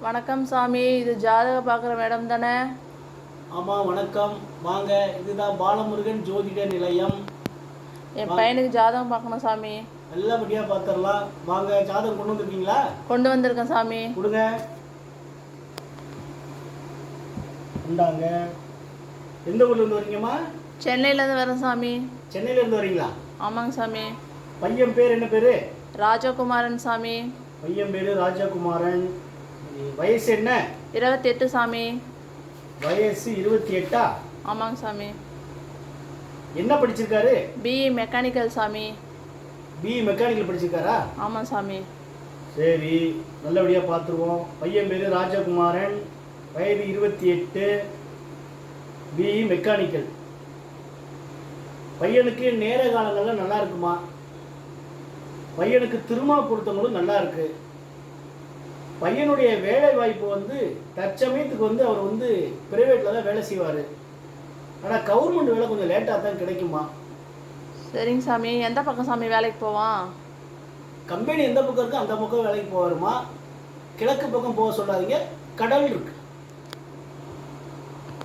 வணக்கம் சாமி, இது ஜாதகம் பார்க்குற மேடம் தானே? ஆமாம் வணக்கம், வாங்க. இதுதான் பாலமுருகன் ஜோதிட நிலையம். என் பையனுக்கு ஜாதகம் பார்க்கணும் சாமி. நல்லபடியாக பார்த்துடலாம். வாங்க, ஜாதகம் கொண்டு வந்துருக்கீங்களா? கொண்டு வந்திருக்கேன் சாமி. கொடுங்க. உண்டாங்க. எந்த ஊர்லேருந்து வரீங்கம்மா? சென்னையிலேருந்து வரேன் சாமி. சென்னையிலேருந்து வரீங்களா? ஆமாங்க சாமி. பையன் பேர் என்ன பேர்? ராஜகுமாரன் சாமி. பையன் பேர் ராஜகுமாரன். வயசு என்ன? 28 சாமி. வயசு 28ஆ? ஆமாங்க சாமி. என்ன படிச்சிருக்காரு? பிஇ மெக்கானிக்கல் சாமி. பிஇ மெக்கானிக்கல் படிச்சிருக்காரா? ஆமாம் சாமி. சரி, நல்லபடியாக பார்த்துருவோம். பையன் பேர் ராஜகுமாரன், வயது 28, பிஇ மெக்கானிக்கல். பையனுக்கு நேர காலங்கள்லாம் நல்லா இருக்குமா? பையனுக்கு திருமண பொருத்தங்களும் நல்லா இருக்கு. பையனுடைய வேலை வாய்ப்பு தற்சமயத்துக்கு அவர் பிரைவேட்டில் தான் வேலை செய்வார். ஆனால் கவர்மெண்ட் வேலை கொஞ்சம் லேட்டாக தான் கிடைக்குமா? சரிங்க சாமி. எந்த பக்கம் சாமி வேலைக்கு போவான்? கம்பெனி எந்த பக்கம் இருக்கோ அந்த பக்கம் வேலைக்கு போவாருமா. கிழக்கு பக்கம் போக சொல்லாதீங்க, கடல் இருக்கு.